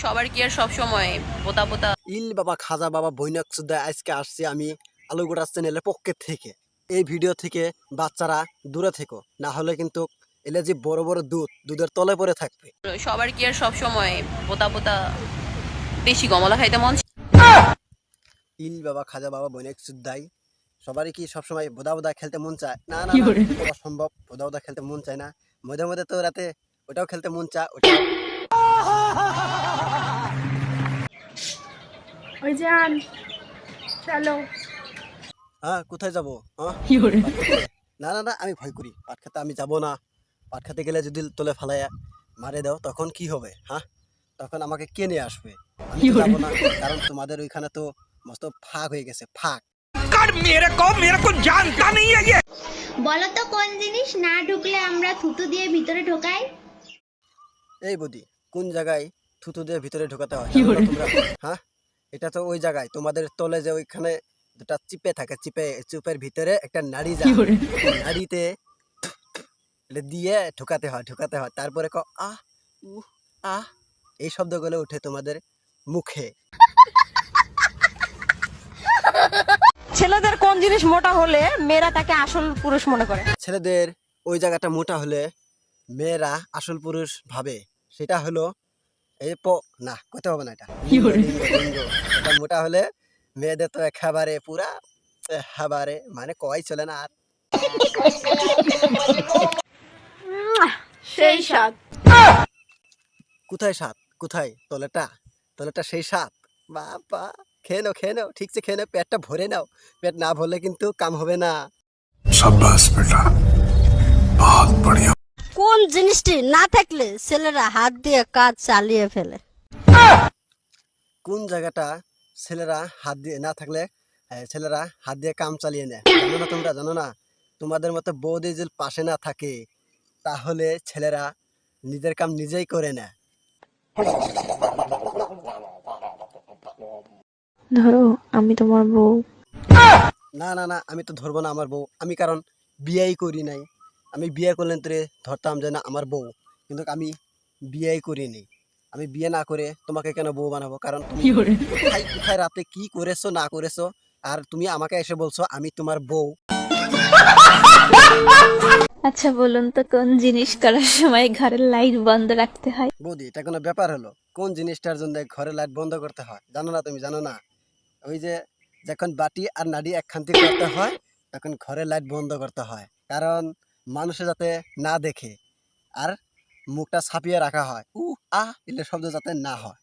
সবার কি আর সব সময় পোতা পোতা ইল বাবা খাজা বাবা বৈনাক সুদ্ধা আজকে আসছি আমি আলুগোড়া চ্যানেলের পক্ষে থেকে। এই ভিডিও থেকে বাচ্চারা দূরে থেকো, না হলে কিন্তু এলে যে বড় বড় দুধের তলে পড়ে থাকবে। সবার কি আর সব সময় পোতা পোতা দেশি কমলা খাইতে মন ইল বাবা খাজা বাবা বৈনাক সুদ্ধাই সবারই কি সবসময় বোদা বোদা খেলতে মন চায়? না না না, এটা অসম্ভব। বোদা বোদা খেলতে মন চায় না, মধ্যে মধ্যে তো রাতে ওটাও খেলতে মন চায়। ওটা ওই যান চলো। হ্যাঁ, কোথায় যাবো? হ্যাঁ, পাট খেতে? না না না, আমি ভয় করি পাট খেতে, আমি যাবো না। পাট খেতে গেলে যদি তোলে ফালাইয়া মারে দাও তখন কি হবে? হ্যাঁ, তখন আমাকে কে নিয়ে আসবে? আমি তো যাবো না, কারণ তোমাদের ওইখানে তো মস্ত ফাঁক হয়ে গেছে, ফাঁক। मेरे को जानता नहीं है ये। বলো তো কোন জিনিস না ঢুকলে আমরা থুতু দিয়ে ভিতরে ঢোকাই? এই বদি, কোন জায়গায় থুতু দিয়ে ভিতরে ঢোকাতে হয় জানো না তোমরা? হ্যাঁ, এটা তো ওই জায়গায় তোমাদের তলে যে ওইখানে দুটা চিপে থাকে, চিপের ভিতরে একটা নাড়ি যায়, ওই নাড়িতে এটা দিয়ে ঢোকাতে হয় তারপরে আহ উহ আহ এই শব্দগুলো উঠে তোমাদের মুখে। ছেলেদের কোন জিনিস মোটা হলে মেয়েরা তাকে আসল পুরুষ মনে করে? ছেলেদের ওই জায়গাটা মোটা হলে মেয়েরা আসল পুরুষ ভাবে, সেটা হলো এই না কত হবে না, এটা লিঙ্গ। এটা মোটা হলে মেয়েদের তো একেবারে পুরা একেবারে মানে কয় চলে না আর। সেই সাত। কোথায় স্বাদ? কোথায় তলেটা? তলেটা সেই স্বাদ। বাবা, খেয়ে নাও ঠিকছে, খেয়ে নাও, পেটটা ভরে নাও। পেট না ভরলে কিন্তু কাম হবে না। शाबाश बेटा, बहुत बढ़िया। কোন জিনিসটি না থাকলে ছেলেরা হাত দিয়ে কাজ চালিয়ে ফেলে? কোন জায়গাটা ছেলেরা হাত দিয়ে না থাকলে ছেলেরা হাত দিয়ে কাম চালিয়ে নেয়? জানো না তোমরা? জানো না? তোমাদের মতো বৌদি যদি পাশে না থাকে তাহলে ছেলেরা নিজের কাম নিজেই করে নেয়। ধরো আমি তোমার বউ। না না না, আমি তো ধরবো না আমার বউ, আমি কারণ বিয়েই করি নাই। আমি বিয়ে করলে তোরে ধরতাম যে না আমার বউ, কিন্তু আমি বিয়েই করিনি। আমি বিয়ে না করে তোমাকে কেন বউ বানাবো? কারণ তুমি কোথায় কোথায় রাতে কি করেছো না করেছো, আর তুমি আমাকে এসে বলছো আমি তোমার বউ। আচ্ছা বলুন তো কোন জিনিস করার সময় ঘরের লাইট বন্ধ রাখতে হয়? বৌদি, এটা কোনো ব্যাপার হলো? কোন জিনিসটার জন্য ঘরে লাইট বন্ধ করতে হয় জানো না? তুমি জানো না? ওই যে যখন বাটি আর নাড়ি একখান থেকে করতে হয় তখন ঘরে লাইট বন্ধ করতে হয়, কারণ মানুষে যাতে না দেখে, আর মুখটা ছাপিয়ে রাখা হয়, এলে শব্দ যাতে না হয়।